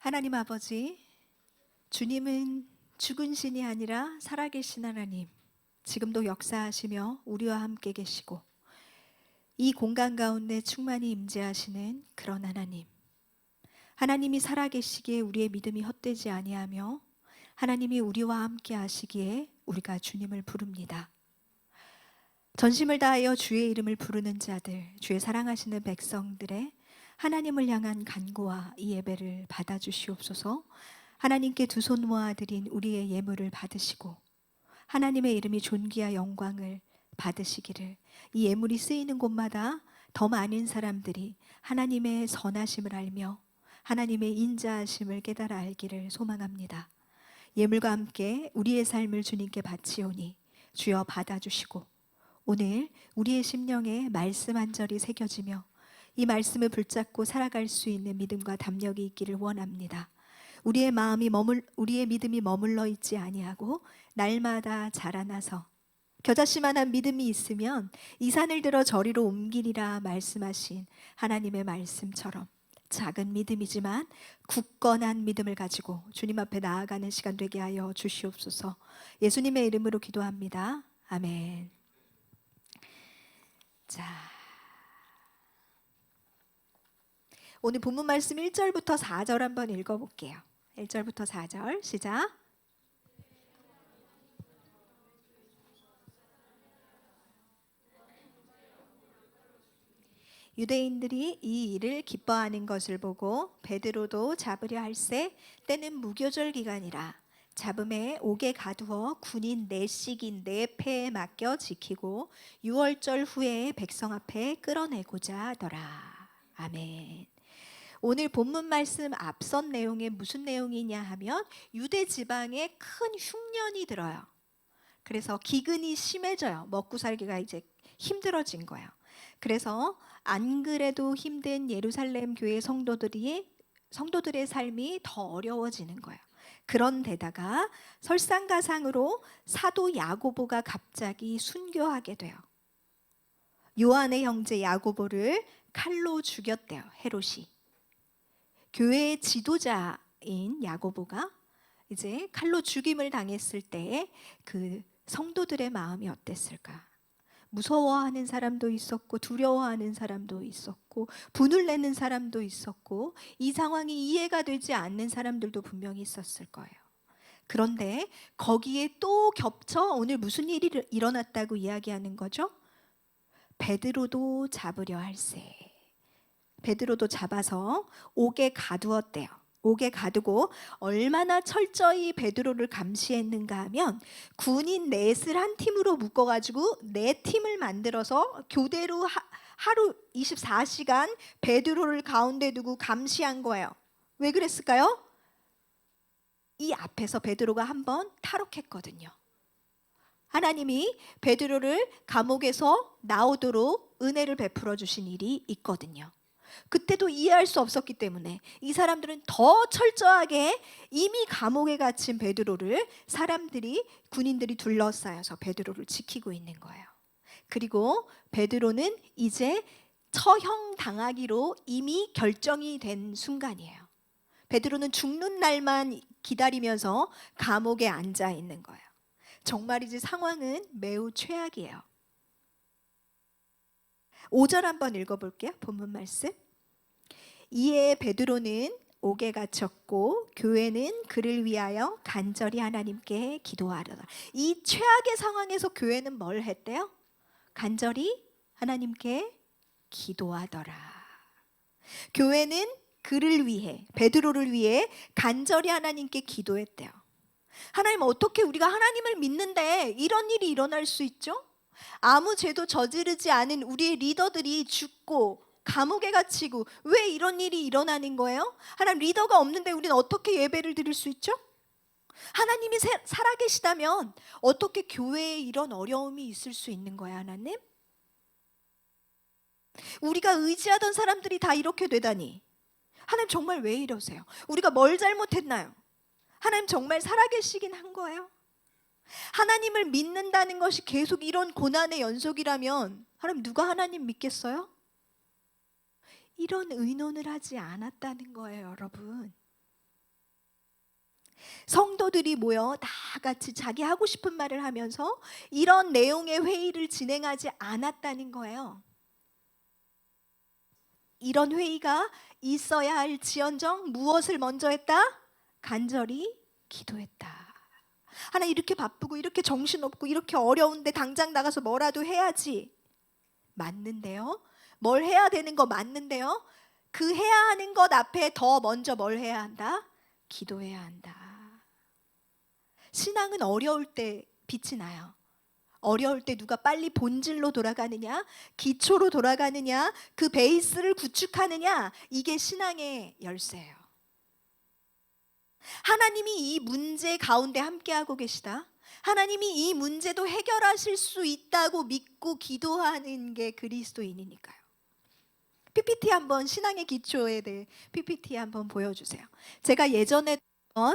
하나님 아버지, 주님은 죽은 신이 아니라 살아계신 하나님, 지금도 역사하시며 우리와 함께 계시고 이 공간 가운데 충만히 임재하시는 그런 하나님, 하나님이 살아계시기에 우리의 믿음이 헛되지 아니하며 하나님이 우리와 함께 하시기에 우리가 주님을 부릅니다. 전심을 다하여 주의 이름을 부르는 자들, 주의 사랑하시는 백성들의 하나님을 향한 간구와 이 예배를 받아주시옵소서. 하나님께 두 손 모아 드린 우리의 예물을 받으시고 하나님의 이름이 존귀와 영광을 받으시기를, 이 예물이 쓰이는 곳마다 더 많은 사람들이 하나님의 선하심을 알며 하나님의 인자하심을 깨달아 알기를 소망합니다. 예물과 함께 우리의 삶을 주님께 바치오니 주여 받아주시고 오늘 우리의 심령에 말씀 한 절이 새겨지며 이 말씀을 붙잡고 살아갈 수 있는 믿음과 담력이 있기를 원합니다. 우리의 믿음이 머물러 있지 아니하고 날마다 자라나서 겨자씨만한 믿음이 있으면 이 산을 들어 저리로 옮기리라 말씀하신 하나님의 말씀처럼 작은 믿음이지만 굳건한 믿음을 가지고 주님 앞에 나아가는 시간 되게 하여 주시옵소서. 예수님의 이름으로 기도합니다. 아멘. 자, 오늘 본문 말씀 1절부터 4절 한번 읽어볼게요. 1절부터 4절 시작. 유대인들이 이 일을 기뻐하는 것을 보고 베드로도 잡으려 할새 때는 무교절 기간이라 잡음에 옥에 가두어 군인 4씩인 4패에 맡겨 지키고 6월절 후에 백성 앞에 끌어내고자 하더라. 아멘. 오늘 본문 말씀 앞선 내용에 무슨 내용이냐 하면 유대 지방에 큰 흉년이 들어요. 그래서 기근이 심해져요. 먹고 살기가 이제 힘들어진 거예요. 그래서 안 그래도 힘든 예루살렘 교회 성도들의 삶이 더 어려워지는 거예요. 그런데다가 설상가상으로 사도 야고보가 갑자기 순교하게 돼요. 요한의 형제 야고보를 칼로 죽였대요. 헤롯이. 교회의 지도자인 야고보가 이제 칼로 죽임을 당했을 때 그 성도들의 마음이 어땠을까? 무서워하는 사람도 있었고 두려워하는 사람도 있었고 분을 내는 사람도 있었고 이 상황이 이해가 되지 않는 사람들도 분명히 있었을 거예요. 그런데 거기에 또 겹쳐 오늘 무슨 일이 일어났다고 이야기하는 거죠? 베드로도 잡으려 할세. 베드로도 잡아서 옥에 가두었대요. 옥에 가두고 얼마나 철저히 베드로를 감시했는가 하면 군인 넷을 한 팀으로 묶어가지고 4팀을 만들어서 교대로 하루 24시간 베드로를 가운데 두고 감시한 거예요. 왜 그랬을까요? 이 앞에서 베드로가 한번 탈옥했거든요. 하나님이 베드로를 감옥에서 나오도록 은혜를 베풀어 주신 일이 있거든요. 그때도 이해할 수 없었기 때문에 이 사람들은 더 철저하게 이미 감옥에 갇힌 베드로를 군인들이 둘러싸여서 베드로를 지키고 있는 거예요. 그리고 베드로는 이제 처형당하기로 이미 결정이 된 순간이에요. 베드로는 죽는 날만 기다리면서 감옥에 앉아 있는 거예요. 정말이지 상황은 매우 최악이에요. 5절 한번 읽어볼게요. 본문 말씀. 이에 베드로는 옥에 갇혔고 교회는 그를 위하여 간절히 하나님께 기도하려다. 이 최악의 상황에서 교회는 뭘 했대요? 간절히 하나님께 기도하더라. 교회는 그를 위해, 베드로를 위해 간절히 하나님께 기도했대요. 하나님, 어떻게 우리가 하나님을 믿는데 이런 일이 일어날 수 있죠? 아무 죄도 저지르지 않은 우리의 리더들이 죽고 감옥에 갇히고 왜 이런 일이 일어나는 거예요? 하나님, 리더가 없는데 우리는 어떻게 예배를 드릴 수 있죠? 하나님이 살아계시다면 어떻게 교회에 이런 어려움이 있을 수 있는 거야, 하나님? 우리가 의지하던 사람들이 다 이렇게 되다니. 하나님, 정말 왜 이러세요? 우리가 뭘 잘못했나요? 하나님, 정말 살아계시긴 한 거예요? 하나님을 믿는다는 것이 계속 이런 고난의 연속이라면 하나님, 누가 하나님 믿겠어요? 이런 의논을 하지 않았다는 거예요, 여러분. 성도들이 모여 다 같이 자기 하고 싶은 말을 하면서 이런 내용의 회의를 진행하지 않았다는 거예요. 이런 회의가 있어야 할지언정 무엇을 먼저 했다? 간절히 기도했다. 하나 이렇게 바쁘고 이렇게 정신없고 이렇게 어려운데 당장 나가서 뭐라도 해야지. 맞는데요. 뭘 해야 되는 거 맞는데요. 그 해야 하는 것 앞에 더 먼저 뭘 해야 한다? 기도해야 한다. 신앙은 어려울 때 빛이 나요. 어려울 때 누가 빨리 본질로 돌아가느냐, 기초로 돌아가느냐, 그 베이스를 구축하느냐, 이게 신앙의 열쇠예요. 하나님이 이 문제 가운데 함께하고 계시다. 하나님이 이 문제도 해결하실 수 있다고 믿고 기도하는 게 그리스도인이니까요. PPT 한번, 신앙의 기초에 대해 PPT 한번 보여주세요. 제가 예전에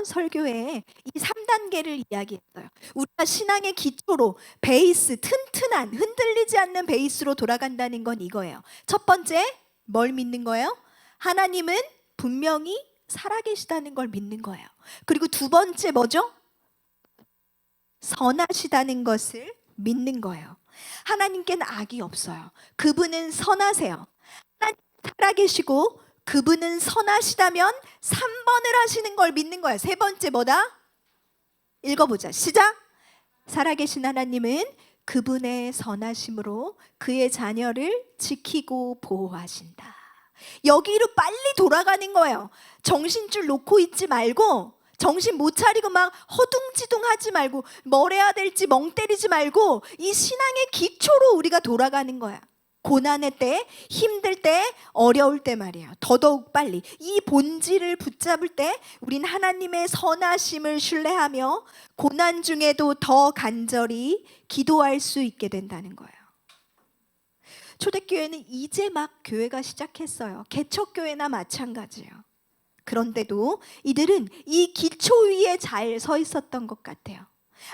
설교에 이 3단계를 이야기했어요. 우리가 신앙의 기초로 베이스, 튼튼한 흔들리지 않는 베이스로 돌아간다는 건 이거예요. 첫 번째, 뭘 믿는 거예요? 하나님은 분명히 살아계시다는 걸 믿는 거예요. 그리고 두 번째 뭐죠? 선하시다는 것을 믿는 거예요. 하나님께는 악이 없어요. 그분은 선하세요. 하나님 살아계시고 그분은 선하시다면 3번을 하시는 걸 믿는 거예요. 세 번째 뭐다? 읽어보자. 시작. 살아계신 하나님은 그분의 선하심으로 그의 자녀를 지키고 보호하신다. 여기로 빨리 돌아가는 거예요. 정신줄 놓고 있지 말고, 정신 못 차리고 막 허둥지둥하지 말고, 뭘 해야 될지 멍 때리지 말고 이 신앙의 기초로 우리가 돌아가는 거야. 고난의 때, 힘들 때, 어려울 때 말이에요. 더더욱 빨리 이 본질을 붙잡을 때 우린 하나님의 선하심을 신뢰하며 고난 중에도 더 간절히 기도할 수 있게 된다는 거예요. 초대교회는 이제 막 교회가 시작했어요. 개척교회나 마찬가지예요. 그런데도 이들은 이 기초 위에 잘 서 있었던 것 같아요.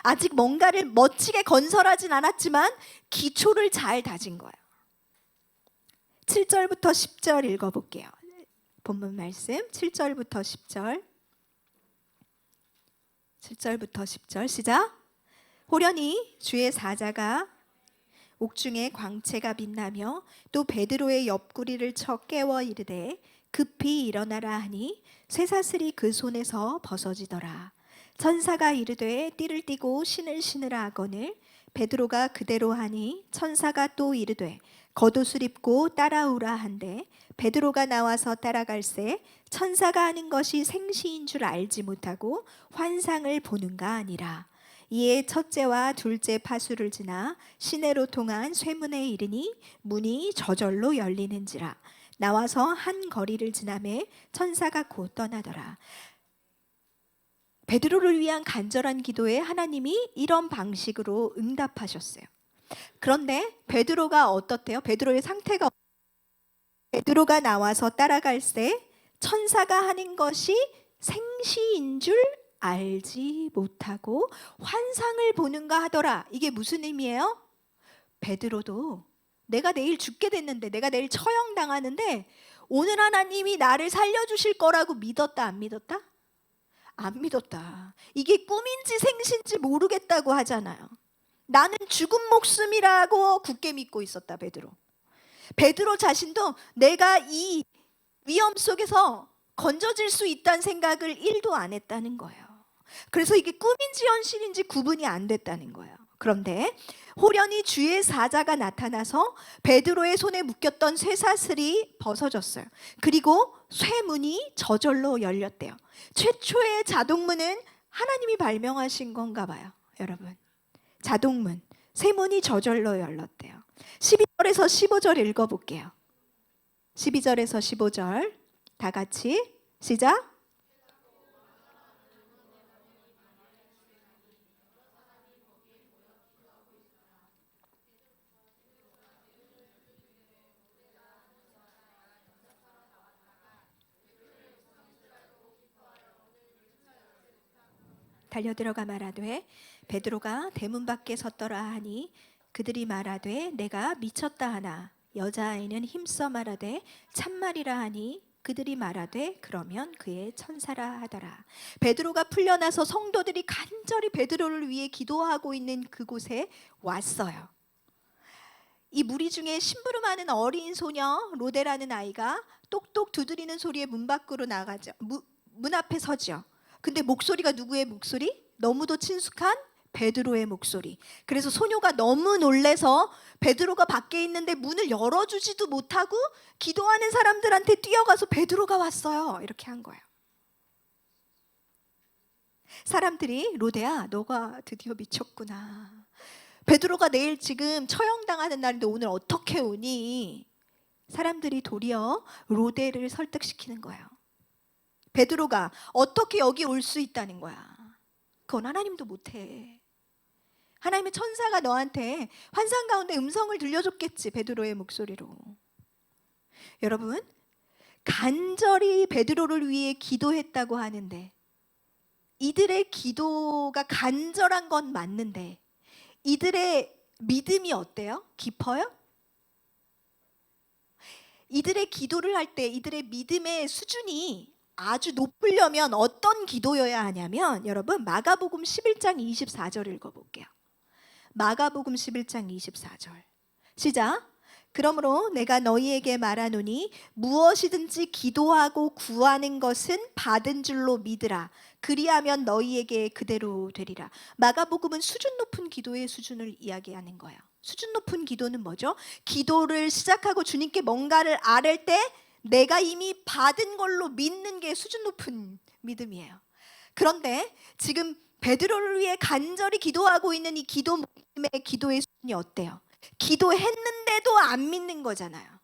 아직 뭔가를 멋지게 건설하진 않았지만 기초를 잘 다진 거예요. 7절부터 10절 읽어볼게요. 본문 말씀 7절부터 10절. 7절부터 10절 시작. 호련히 주의 사자가 옥중에 광채가 빛나며 또 베드로의 옆구리를 쳐 깨워 이르되 급히 일어나라 하니 쇠사슬이 그 손에서 벗어지더라. 천사가 이르되 띠를 띠고 신을 신으라 하거늘 베드로가 그대로 하니 천사가 또 이르되 겉옷을 입고 따라오라 한데 베드로가 나와서 따라갈새 천사가 하는 것이 생시인 줄 알지 못하고 환상을 보는가 아니라. 이에 첫째와 둘째 파수를 지나 시내로 통한 쇠문에 이르니 문이 저절로 열리는지라. 나와서 한 거리를 지나매 천사가 곧 떠나더라. 베드로를 위한 간절한 기도에 하나님이 이런 방식으로 응답하셨어요. 그런데 베드로가 어떻대요? 베드로의 상태가 베드로가 나와서 따라갈새 천사가 하는 것이 생시인 줄 알지 못하고 환상을 보는가 하더라. 이게 무슨 의미예요? 베드로도 내가 내일 죽게 됐는데, 내가 내일 처형당하는데 오늘 하나님이 나를 살려주실 거라고 믿었다 안 믿었다? 안 믿었다. 이게 꿈인지 생신지 모르겠다고 하잖아요. 나는 죽은 목숨이라고 굳게 믿고 있었다. 베드로 자신도 내가 이 위험 속에서 건져질 수 있다는 생각을 1도 안 했다는 거예요. 그래서 이게 꿈인지 현실인지 구분이 안 됐다는 거예요. 그런데 호련히 주의 사자가 나타나서 베드로의 손에 묶였던 쇠사슬이 벗어졌어요. 그리고 쇠문이 저절로 열렸대요. 최초의 자동문은 하나님이 발명하신 건가 봐요. 여러분, 자동문, 쇠문이 저절로 열렸대요. 12절에서 15절 읽어볼게요. 12절에서 15절 다 같이 시작. 달려들어가 말하되 베드로가 대문 밖에 섰더라 하니 그들이 말하되 내가 미쳤다 하나 여자아이는 힘써 말하되 참말이라 하니 그들이 말하되 그러면 그의 천사라 하더라. 베드로가 풀려나서 성도들이 간절히 베드로를 위해 기도하고 있는 그곳에 왔어요. 이 무리 중에 심부름하는 어린 소녀 로데라는 아이가 똑똑 두드리는 소리에 문 밖으로 나가죠. 문 앞에 서죠. 근데 목소리가 누구의 목소리? 너무도 친숙한 베드로의 목소리. 그래서 소녀가 너무 놀래서 베드로가 밖에 있는데 문을 열어주지도 못하고 기도하는 사람들한테 뛰어가서 베드로가 왔어요. 이렇게 한 거예요. 사람들이 로데야, 너가 드디어 미쳤구나. 베드로가 내일 지금 처형당하는 날인데 오늘 어떻게 오니? 사람들이 도리어 로데를 설득시키는 거예요. 베드로가 어떻게 여기 올 수 있다는 거야. 그건 하나님도 못해. 하나님의 천사가 너한테 환상 가운데 음성을 들려줬겠지, 베드로의 목소리로. 여러분, 간절히 베드로를 위해 기도했다고 하는데, 이들의 기도가 간절한 건 맞는데 이들의 믿음이 어때요? 깊어요? 이들의 기도를 할 때 이들의 믿음의 수준이 아주 높으려면 어떤 기도여야 하냐면, 여러분 마가복음 11장 24절 읽어볼게요. 마가복음 11장 24절 시작. 그러므로 내가 너희에게 말하노니 무엇이든지 기도하고 구하는 것은 받은 줄로 믿으라. 그리하면 너희에게 그대로 되리라. 마가복음은 수준 높은 기도의 수준을 이야기하는 거예요. 수준 높은 기도는 뭐죠? 기도를 시작하고 주님께 뭔가를 아뢰 때 내가 이미 받은 걸로 믿는 게 수준 높은 믿음이에요. 그런데 지금 베드로를 위해 간절히 기도하고 있는 이 기도 모임의 기도의 수준이 어때요? 기도했는데도 안 믿는 거잖아요.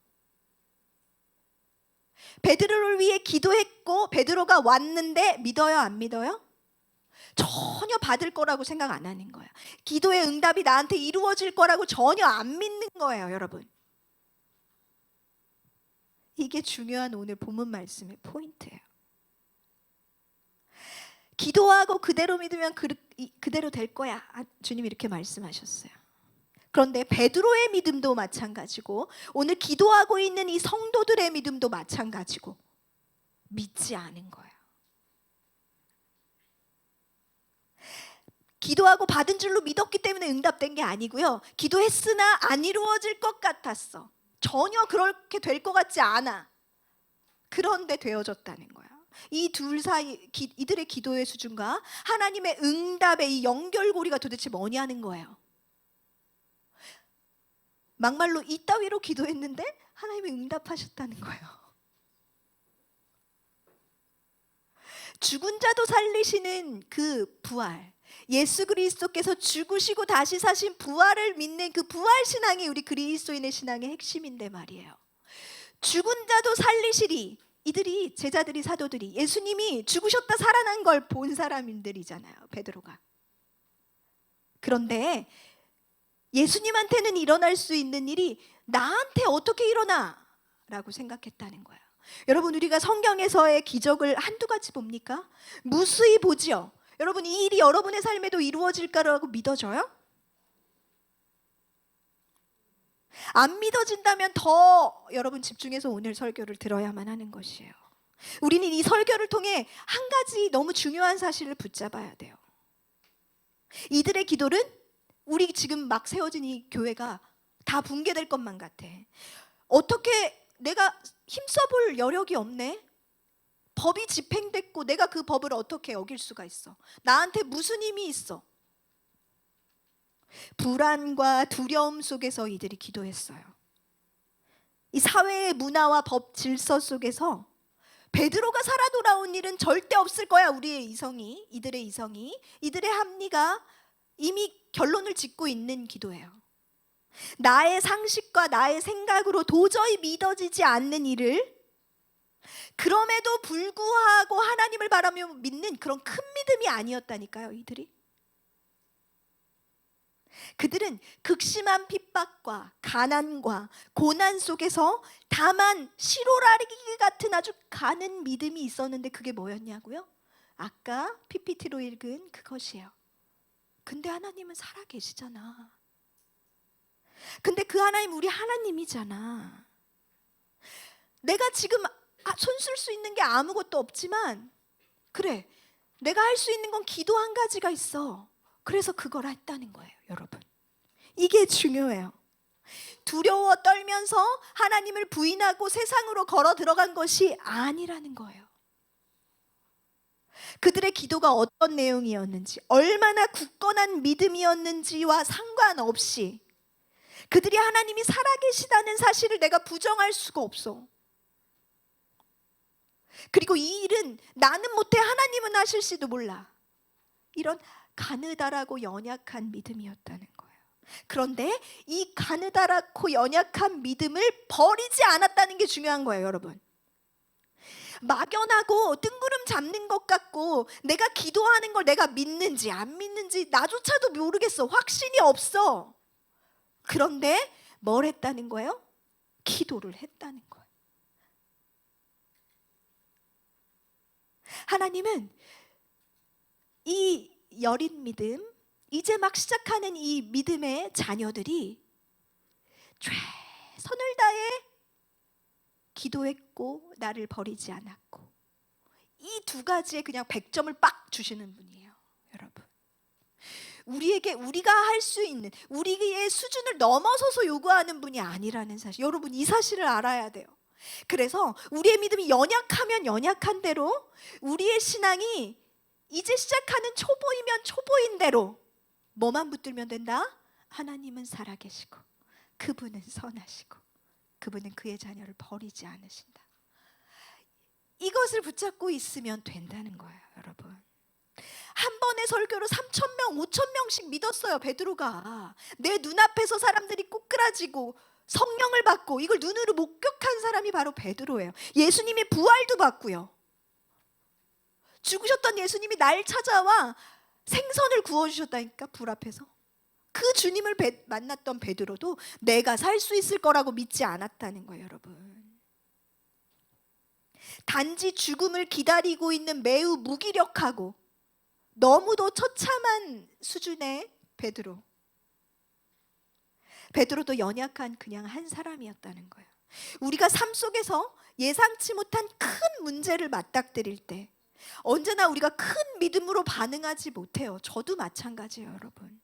베드로를 위해 기도했고 베드로가 왔는데 믿어요, 안 믿어요? 전혀 받을 거라고 생각 안 하는 거예요. 기도의 응답이 나한테 이루어질 거라고 전혀 안 믿는 거예요, 여러분. 이게 중요한 오늘 본문 말씀의 포인트예요. 기도하고 그대로 믿으면 그대로 될 거야. 주님이 이렇게 말씀하셨어요. 그런데 베드로의 믿음도 마찬가지고 오늘 기도하고 있는 이 성도들의 믿음도 마찬가지고 믿지 않은 거예요. 기도하고 받은 줄로 믿었기 때문에 응답된 게 아니고요. 기도했으나 안 이루어질 것 같았어. 전혀 그렇게 될 것 같지 않아. 그런데 되어졌다는 거야. 이 둘 사이 이들의 기도의 수준과 하나님의 응답의 이 연결고리가 도대체 뭐냐는 거예요. 막말로 이따위로 기도했는데 하나님이 응답하셨다는 거예요. 죽은 자도 살리시는 그 부활, 예수 그리스도께서 죽으시고 다시 사신 부활을 믿는 그 부활 신앙이 우리 그리스도인의 신앙의 핵심인데 말이에요. 죽은 자도 살리시리. 이들이 제자들이 사도들이 예수님이 죽으셨다 살아난 걸 본 사람들이잖아요, 베드로가. 그런데 예수님한테는 일어날 수 있는 일이 나한테 어떻게 일어나? 라고 생각했다는 거예요. 여러분, 우리가 성경에서의 기적을 한두 가지 봅니까? 무수히 보지요. 여러분, 이 일이 여러분의 삶에도 이루어질까라고 믿어져요? 안 믿어진다면 더 여러분 집중해서 오늘 설교를 들어야만 하는 것이에요. 우리는 이 설교를 통해 한 가지 너무 중요한 사실을 붙잡아야 돼요. 이들의 기도는 우리 지금 막 세워진 이 교회가 다 붕괴될 것만 같아. 어떻게 내가 힘써볼 여력이 없네? 법이 집행됐고 내가 그 법을 어떻게 어길 수가 있어? 나한테 무슨 힘이 있어? 불안과 두려움 속에서 이들이 기도했어요. 이 사회의 문화와 법 질서 속에서 베드로가 살아 돌아온 일은 절대 없을 거야. 우리의 이성이, 이들의 이성이, 이들의 합리가 이미 결론을 짓고 있는 기도예요. 나의 상식과 나의 생각으로 도저히 믿어지지 않는 일을 그럼에도 불구하고 하나님을 바라며 믿는 그런 큰 믿음이 아니었다니까요, 이들이. 그들은 극심한 핍박과 가난과 고난 속에서 다만 시로라기 같은 아주 가는 믿음이 있었는데 그게 뭐였냐고요? 아까 PPT로 읽은 그것이에요. 근데 하나님은 살아 계시잖아. 근데 그 하나님 우리 하나님이잖아. 내가 지금 손 쓸 수 있는 게 아무것도 없지만, 그래, 내가 할 수 있는 건 기도 한 가지가 있어. 그래서 그걸 했다는 거예요, 여러분. 이게 중요해요. 두려워 떨면서 하나님을 부인하고 세상으로 걸어 들어간 것이 아니라는 거예요. 그들의 기도가 어떤 내용이었는지, 얼마나 굳건한 믿음이었는지와 상관없이 그들이 하나님이 살아계시다는 사실을 내가 부정할 수가 없어. 그리고 이 일은 나는 못해 하나님은 하실지도 몰라. 이런 가느다랗고 연약한 믿음이었다는 거예요. 그런데 이 가느다랗고 연약한 믿음을 버리지 않았다는 게 중요한 거예요, 여러분. 막연하고 뜬구름 잡는 것 같고, 내가 기도하는 걸 내가 믿는지 안 믿는지 나조차도 모르겠어. 확신이 없어. 그런데 뭘 했다는 거예요? 기도를 했다는 거예요. 하나님은 이 여린 믿음, 이제 막 시작하는 이 믿음의 자녀들이 최선을 다해 기도했고 나를 버리지 않았고, 이 두 가지에 그냥 100점을 빡 주시는 분이에요, 여러분. 우리에게 우리가 할 수 있는, 우리의 수준을 넘어서서 요구하는 분이 아니라는 사실, 여러분 이 사실을 알아야 돼요. 그래서 우리의 믿음이 연약하면 연약한 대로, 우리의 신앙이 이제 시작하는 초보이면 초보인 대로 뭐만 붙들면 된다? 하나님은 살아계시고 그분은 선하시고 그분은 그의 자녀를 버리지 않으신다. 이것을 붙잡고 있으면 된다는 거예요, 여러분. 한 번의 설교로 3,000명, 5,000명씩 믿었어요, 베드로가. 내 눈앞에서 사람들이 꼬꾸라지고 성령을 받고, 이걸 눈으로 목격한 사람이 바로 베드로예요. 예수님이 부활도 받고요. 죽으셨던 예수님이 날 찾아와 생선을 구워주셨다니까, 불 앞에서. 그 주님을 만났던 베드로도 내가 살 수 있을 거라고 믿지 않았다는 거예요, 여러분. 단지 죽음을 기다리고 있는 매우 무기력하고 너무도 처참한 수준의 베드로도 연약한 그냥 한 사람이었다는 거예요. 우리가 삶 속에서 예상치 못한 큰 문제를 맞닥뜨릴 때 언제나 우리가 큰 믿음으로 반응하지 못해요. 저도 마찬가지예요, 여러분.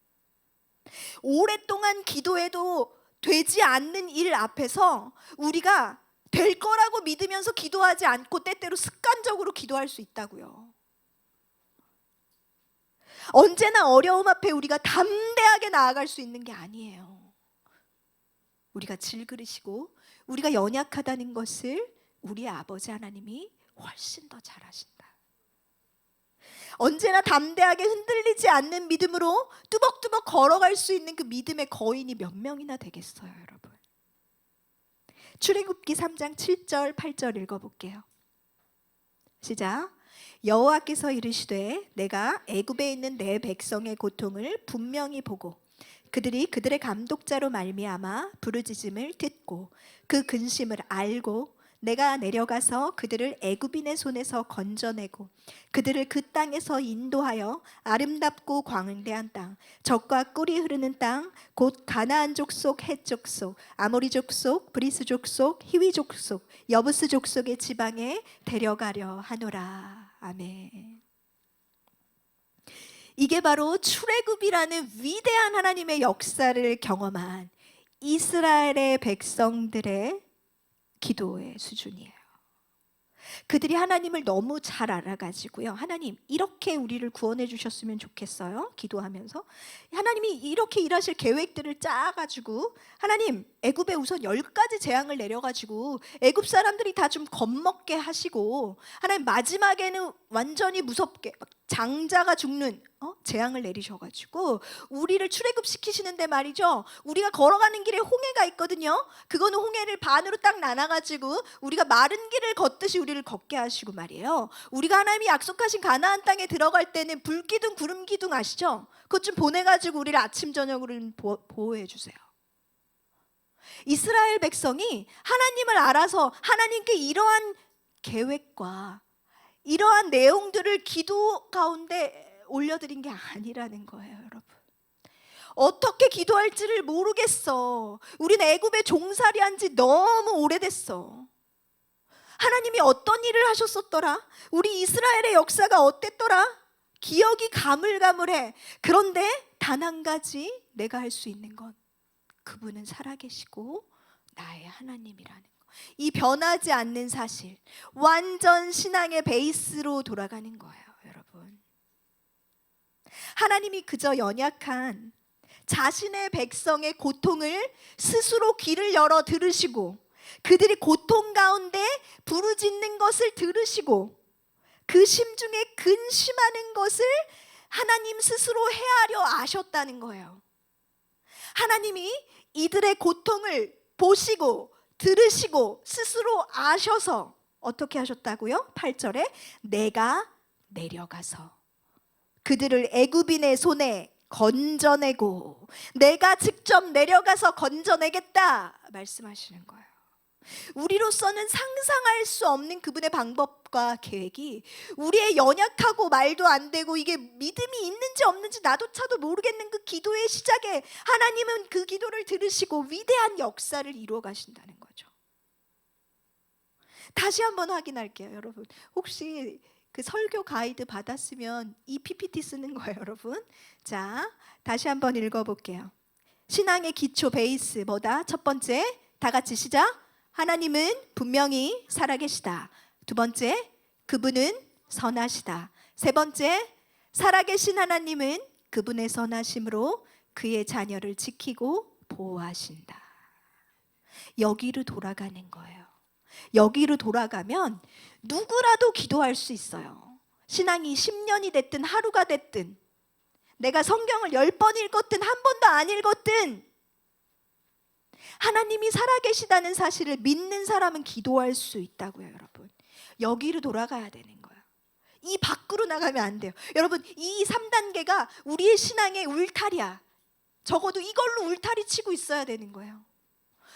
오랫동안 기도해도 되지 않는 일 앞에서 우리가 될 거라고 믿으면서 기도하지 않고 때때로 습관적으로 기도할 수 있다고요. 언제나 어려움 앞에 우리가 담대하게 나아갈 수 있는 게 아니에요. 우리가 질그릇이고 우리가 연약하다는 것을 우리 아버지 하나님이 훨씬 더 잘 아신다. 언제나 담대하게 흔들리지 않는 믿음으로 뚜벅뚜벅 걸어갈 수 있는 그 믿음의 거인이 몇 명이나 되겠어요, 여러분. 출애굽기 3장 7절 8절 읽어볼게요. 시작. 여호와께서 이르시되 내가 애굽에 있는 내 백성의 고통을 분명히 보고 그들이 그들의 감독자로 말미암아 부르짖음을 듣고 그 근심을 알고 내가 내려가서 그들을 애굽인의 손에서 건져내고 그들을 그 땅에서 인도하여 아름답고 광대한 땅, 젖과 꿀이 흐르는 땅, 곧 가나안 족속, 헷 족속, 아모리 족속, 브리스 족속, 히위 족속, 여부스 족속의 지방에 데려가려 하노라. 아멘. 이게 바로 출애굽이라는 위대한 하나님의 역사를 경험한 이스라엘의 백성들의 기도의 수준이에요. 그들이 하나님을 너무 잘 알아가지고요. 하나님, 이렇게 우리를 구원해 주셨으면 좋겠어요. 기도하면서 하나님이 이렇게 일하실 계획들을 짜가지고, 하나님 애굽에 우선 10가지 재앙을 내려가지고 애굽 사람들이 다 좀 겁먹게 하시고, 하나님 마지막에는 완전히 무섭게 장자가 죽는 재앙을 내리셔가지고 우리를 출애굽시키시는데 말이죠, 우리가 걸어가는 길에 홍해가 있거든요. 그거는 홍해를 반으로 딱 나눠가지고 우리가 마른 길을 걷듯이 우리를 걷게 하시고 말이에요. 우리가 하나님이 약속하신 가나안 땅에 들어갈 때는 불기둥 구름기둥 아시죠? 그것 좀 보내가지고 우리를 아침 저녁으로 보호해 주세요. 이스라엘 백성이 하나님을 알아서 하나님께 이러한 계획과 이러한 내용들을 기도 가운데 올려드린 게 아니라는 거예요, 여러분. 어떻게 기도할지를 모르겠어. 우리는 애굽에 종살이한 지 너무 오래됐어. 하나님이 어떤 일을 하셨었더라? 우리 이스라엘의 역사가 어땠더라? 기억이 가물가물해. 그런데 단 한 가지 내가 할 수 있는 건 그분은 살아계시고 나의 하나님이라는 거. 이 변하지 않는 사실, 완전 신앙의 베이스로 돌아가는 거예요, 여러분. 하나님이 그저 연약한 자신의 백성의 고통을 스스로 귀를 열어 들으시고, 그들이 고통 가운데 부르짖는 것을 들으시고, 그 심중에 근심하는 것을 하나님 스스로 헤아려 아셨다는 거예요. 하나님이 이들의 고통을 보시고 들으시고 스스로 아셔서 어떻게 하셨다고요? 8절에 내가 내려가서 그들을 애굽인의 손에 건져내고 내가 직접 내려가서 건져내겠다 말씀하시는 거예요. 우리로서는 상상할 수 없는 그분의 방법과 계획이 우리의 연약하고 말도 안 되고 이게 믿음이 있는지 없는지 나도차도 모르겠는 그 기도의 시작에 하나님은 그 기도를 들으시고 위대한 역사를 이루어 가신다는 거죠. 다시 한번 확인할게요, 여러분. 혹시 그 설교 가이드 받았으면 이 PPT 쓰는 거예요, 여러분. 자, 다시 한번 읽어볼게요. 신앙의 기초 베이스 뭐다? 첫 번째, 다 같이 시작. 하나님은 분명히 살아계시다. 두 번째, 그분은 선하시다. 세 번째, 살아계신 하나님은 그분의 선하심으로 그의 자녀를 지키고 보호하신다. 여기로 돌아가는 거예요. 여기로 돌아가면 누구라도 기도할 수 있어요. 신앙이 10년이 됐든 하루가 됐든, 내가 성경을 10번 읽었든 한 번도 안 읽었든, 하나님이 살아계시다는 사실을 믿는 사람은 기도할 수 있다고요, 여러분. 여기로 돌아가야 되는 거예요. 이 밖으로 나가면 안 돼요. 여러분, 이 3단계가 우리의 신앙의 울타리야. 적어도 이걸로 울타리 치고 있어야 되는 거예요.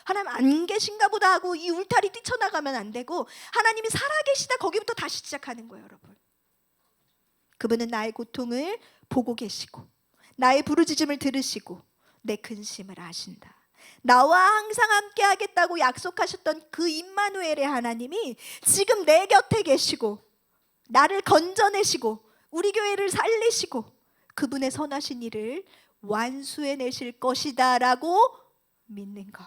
하나님 안 계신가 보다 하고 이 울타리 뛰쳐나가면 안 되고, 하나님이 살아계시다 거기부터 다시 시작하는 거예요, 여러분. 그분은 나의 고통을 보고 계시고 나의 부르짖음을 들으시고 내 근심을 아신다. 나와 항상 함께 하겠다고 약속하셨던 그 임마누엘의 하나님이 지금 내 곁에 계시고 나를 건져내시고 우리 교회를 살리시고 그분의 선하신 일을 완수해내실 것이다 라고 믿는 것.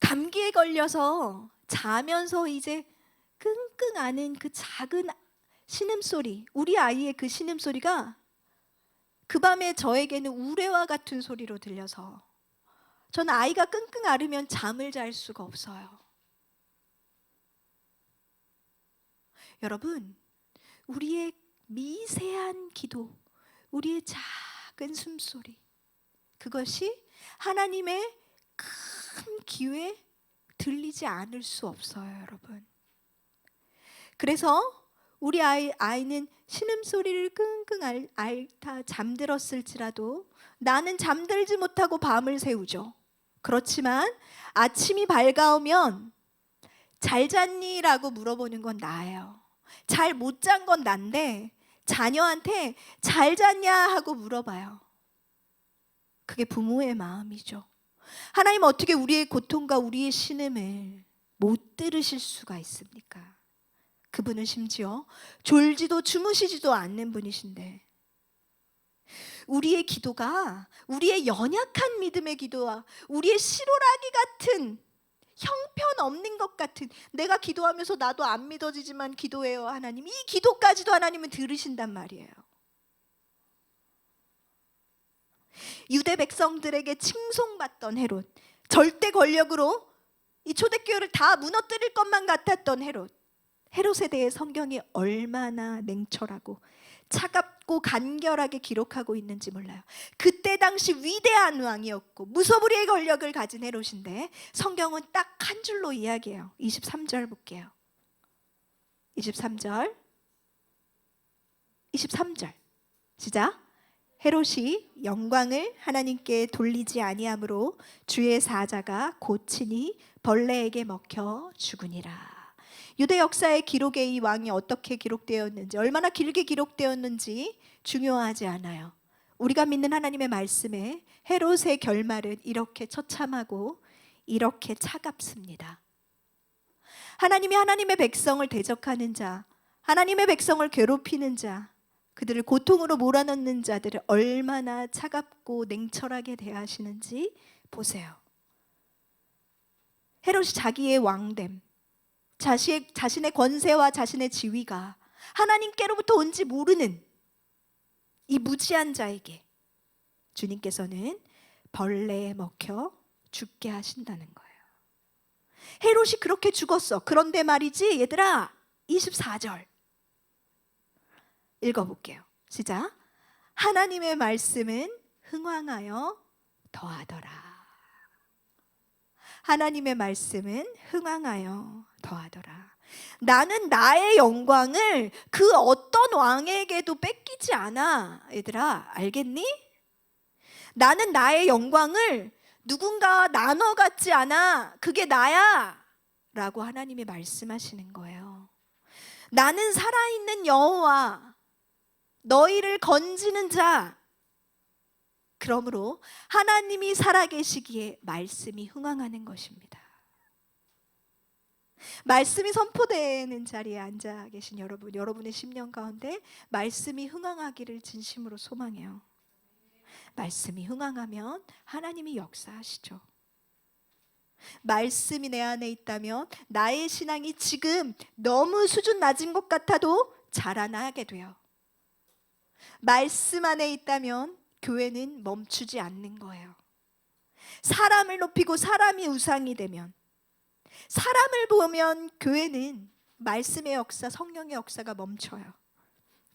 감기에 걸려서 자면서 이제 끙끙 앓는 그 작은 신음소리, 우리 아이의 그 신음소리가 그 밤에 저에게는 우레와 같은 소리로 들려서 저는 아이가 끙끙 앓으면 잠을 잘 수가 없어요. 여러분, 우리의 미세한 기도, 우리의 작은 숨소리, 그것이 하나님의 큰 귀에 들리지 않을 수 없어요, 여러분. 그래서 우리 아이는 신음소리를 끙끙 앓다 잠들었을지라도 나는 잠들지 못하고 밤을 새우죠. 그렇지만 아침이 밝아오면 잘 잤니? 라고 물어보는 건 나예요. 잘 못 잔 건 난데 자녀한테 잘 잤냐? 하고 물어봐요. 그게 부모의 마음이죠. 하나님 어떻게 우리의 고통과 우리의 신음을 못 들으실 수가 있습니까? 그분은 심지어 졸지도 주무시지도 않는 분이신데, 우리의 기도가 우리의 연약한 믿음의 기도와 우리의 실오라기 같은 형편없는 것 같은, 내가 기도하면서 나도 안 믿어지지만 기도해요 하나님, 이 기도까지도 하나님은 들으신단 말이에요. 유대 백성들에게 칭송받던 헤롯, 절대 권력으로 이 초대교회를 다 무너뜨릴 것만 같았던 헤롯에 대해 성경이 얼마나 냉철하고 차갑고 간결하게 기록하고 있는지 몰라요. 그때 당시 위대한 왕이었고 무소불위의 권력을 가진 헤롯인데 성경은 딱 한 줄로 이야기해요. 23절 볼게요. 23절 시작. 헤롯이 영광을 하나님께 돌리지 아니하므로 주의 사자가 고치니 벌레에게 먹혀 죽으니라. 유대 역사의 기록에 이 왕이 어떻게 기록되었는지, 얼마나 길게 기록되었는지 중요하지 않아요. 우리가 믿는 하나님의 말씀에 헤롯의 결말은 이렇게 처참하고 이렇게 차갑습니다. 하나님이 하나님의 백성을 대적하는 자, 하나님의 백성을 괴롭히는 자, 그들을 고통으로 몰아넣는 자들을 얼마나 차갑고 냉철하게 대하시는지 보세요. 헤롯이 자기의 왕됨, 자신의 권세와 자신의 지위가 하나님께로부터 온지 모르는 이 무지한 자에게 주님께서는 벌레에 먹혀 죽게 하신다는 거예요. 헤롯이 그렇게 죽었어. 그런데 말이지 얘들아, 24절 읽어볼게요. 시작. 하나님의 말씀은 흥왕하여 더하더라. 하나님의 말씀은 흥왕하여 더하더라. 나는 나의 영광을 그 어떤 왕에게도 뺏기지 않아. 얘들아, 알겠니? 나는 나의 영광을 누군가와 나눠 갖지 않아. 그게 나야 라고 하나님이 말씀하시는 거예요. 나는 살아있는 여호와, 너희를 건지는 자. 그러므로 하나님이 살아계시기에 말씀이 흥왕하는 것입니다. 말씀이 선포되는 자리에 앉아 계신 여러분, 여러분의 심령 가운데 말씀이 흥왕하기를 진심으로 소망해요. 말씀이 흥왕하면 하나님이 역사하시죠. 말씀이 내 안에 있다면 나의 신앙이 지금 너무 수준 낮은 것 같아도 자라나게 돼요. 말씀 안에 있다면 교회는 멈추지 않는 거예요. 사람을 높이고 사람이 우상이 되면, 사람을 보면 교회는 말씀의 역사, 성령의 역사가 멈춰요.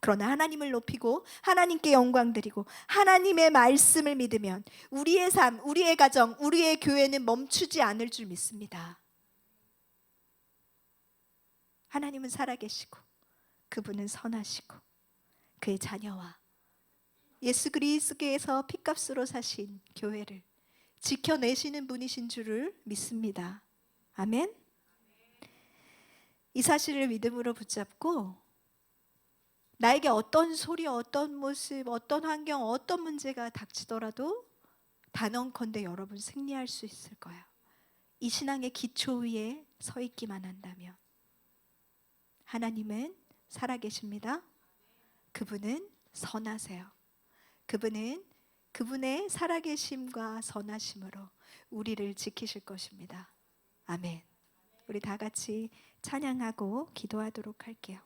그러나 하나님을 높이고 하나님께 영광 드리고 하나님의 말씀을 믿으면 우리의 삶, 우리의 가정, 우리의 교회는 멈추지 않을 줄 믿습니다. 하나님은 살아계시고 그분은 선하시고 그의 자녀와 예수 그리스도께서 핏값으로 사신 교회를 지켜내시는 분이신 줄을 믿습니다. 아멘. 이 사실을 믿음으로 붙잡고 나에게 어떤 소리, 어떤 모습, 어떤 환경, 어떤 문제가 닥치더라도 단언컨대 여러분 승리할 수 있을 거예요. 이 신앙의 기초 위에 서 있기만 한다면. 하나님은 살아계십니다. 그분은 선하세요. 그분은 그분의 살아계심과 선하심으로 우리를 지키실 것입니다. 아멘. 우리 다 같이 찬양하고 기도하도록 할게요.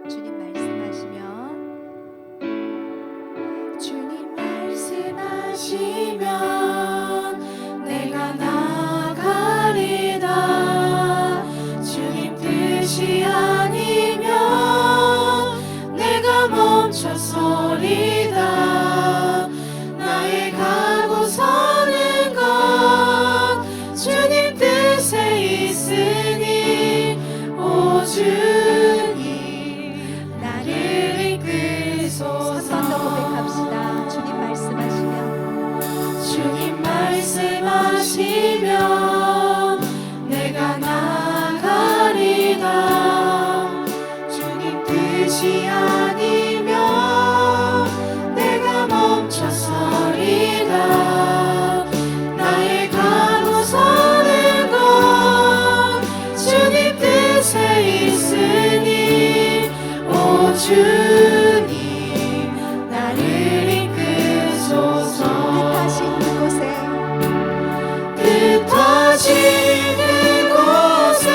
주님 말씀하시면 내가 나가리다. 주님 뜻이 아니면 내가 멈춰서리다. 나의 가고 서는 것 주님 뜻에 있으니 오 주님 나를 이끄소서. 한 번 더 고백합시다. 주님 말씀하시면 내가 나가리다. 주님 뜻이 아니면 내가 멈춰서리다. 나의 가고 서는 것 주님 뜻에 있으니 오 주님 나를 이끄소서. 뜻하신 그곳에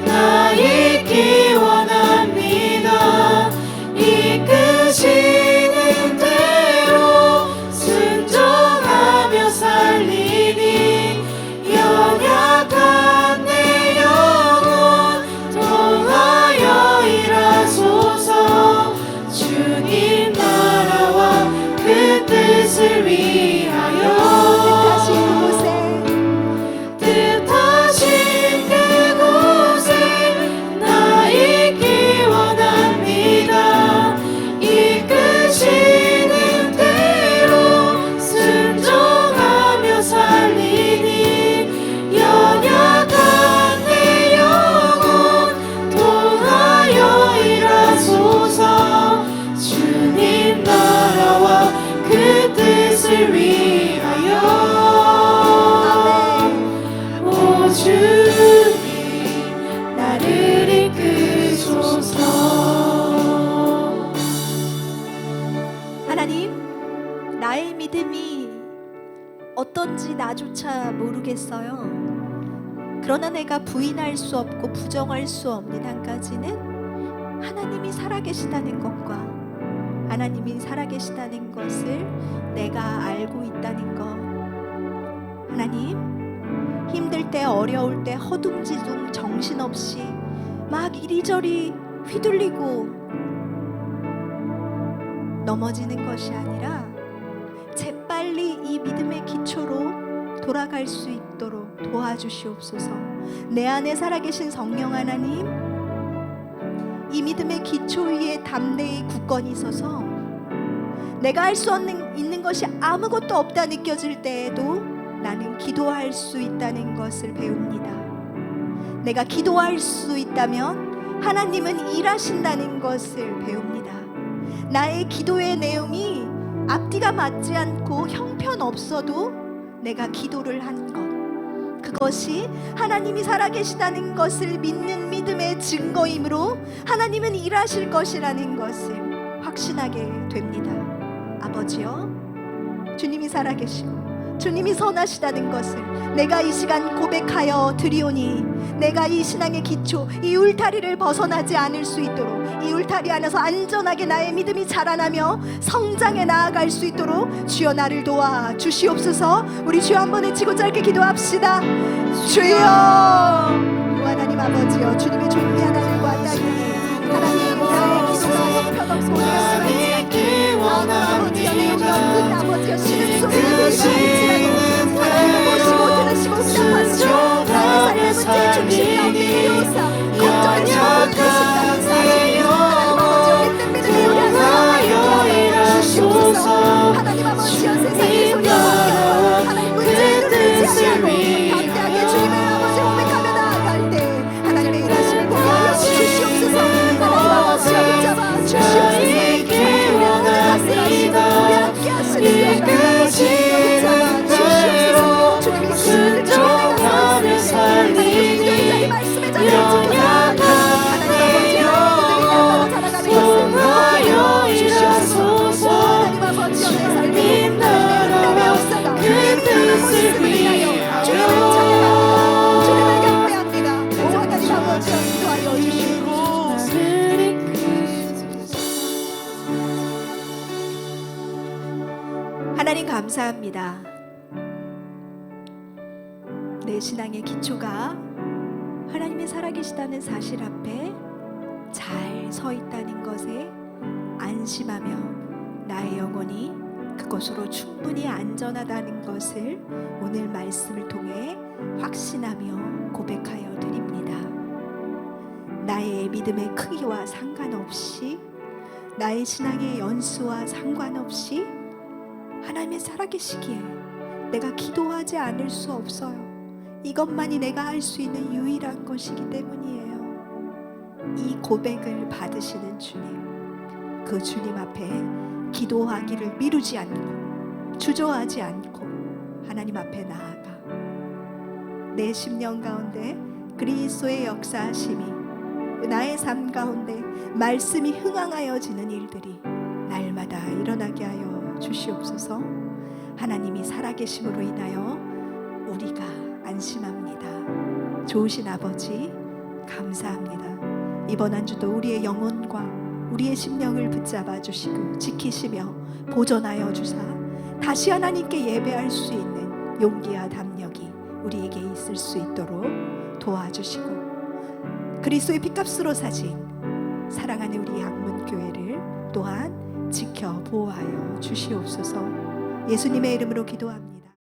나 있기 원합니다. 이끄시는 대로 순종하며 살리니 연약한 내 영혼 통하여 일하소서. 어떤지 나조차 모르겠어요. 그러나 내가 부인할 수 없고 부정할 수 없는 한 가지는 하나님이 살아계시다는 것과 하나님이 살아계시다는 것을 내가 알고 있다는 것. 하나님, 힘들 때 어려울 때 허둥지둥 정신없이 막 이리저리 휘둘리고 넘어지는 것이 아니라 재빨리 이 믿음의 기초로 돌아갈 수 있도록 도와주시옵소서. 내 안에 살아계신 성령 하나님, 이 믿음의 기초 위에 담대히 굳건히 서서 내가 할 수 있는 것이 아무것도 없다 느껴질 때에도 나는 기도할 수 있다는 것을 배웁니다. 내가 기도할 수 있다면 하나님은 일하신다는 것을 배웁니다. 나의 기도의 내용이 앞뒤가 맞지 않고 형편없어도 내가 기도를 한 것, 그것이 하나님이 살아계시다는 것을 믿는 믿음의 증거이므로 하나님은 일하실 것이라는 것을 확신하게 됩니다. 아버지여, 주님이 살아계시고 주님이 선하시다는 것을 내가 이 시간 고백하여 드리오니, 내가 이 신앙의 기초, 이 울타리를 벗어나지 않을 수 있도록, 이 울타리 안에서 안전하게 나의 믿음이 자라나며 성장해 나아갈 수 있도록 주여 나를 도와 주시옵소서. 우리 주여 한번 외치고 짧게 기도합시다. 주여, 하나님 아버지여, 주님의 종이 하나님과 딸이 하나님, 나의 기도가 형편없고 하나님께 원합니다. 아버지여, 쉬는 소리를 들을지라도 하나님을 보시고 들으시고 응답하시고 나의 삶의 문제의 중심 가운데 이루사 걱정하시고 계신다는 사실, 하나님 아버지여, 믿는 믿음이 우리 안에 살아있게 주시옵소서. 하나님 아버지여, 세상의 소리와 하나님 문제를 들지 아니하고 담대하게 주님의 아버지 고백하며 나아갈 때 하나님의 일하심을 보게 하여 주시옵소서. 하나님 아버지여, 붙잡아 주시옵소서. 우리 함께 하시는 순종하며 살리니 연약하여 일하소서. 주님 나라 그 뜻을 위하여 주님을 경배합니다. 오 하나님 아버지여, 인도하여 주시고 하나님 감사합니다. 내 신앙의 기초가 하나님이 살아계시다는 사실 앞에 잘 서 있다는 것에 안심하며 나의 영혼이 그것으로 충분히 안전하다는 것을 오늘 말씀을 통해 확신하며 고백하여 드립니다. 나의 믿음의 크기와 상관없이, 나의 신앙의 연수와 상관없이 하나님의 살아계시기에 내가 기도하지 않을 수 없어요. 이것만이 내가 할 수 있는 유일한 것이기 때문이에요. 이 고백을 받으시는 주님, 그 주님 앞에 기도하기를 미루지 않고 주저하지 않고 하나님 앞에 나아가 내 심령 가운데 그리스도의 역사하심이, 나의 삶 가운데 말씀이 흥황하여지는 일들이 날마다 일어나게 하여 주시옵소서. 하나님이 살아계심으로 인하여 우리가 안심합니다. 좋으신 아버지 감사합니다. 이번 한 주도 우리의 영혼과 우리의 심령을 붙잡아 주시고 지키시며 보존하여 주사 다시 하나님께 예배할 수 있는 용기와 담력이 우리에게 있을 수 있도록 도와주시고, 그리스도의 피값으로 사신 사랑하는 우리 양문교회를 또한 지켜 보호하여 주시옵소서. 예수님의 이름으로 기도합니다.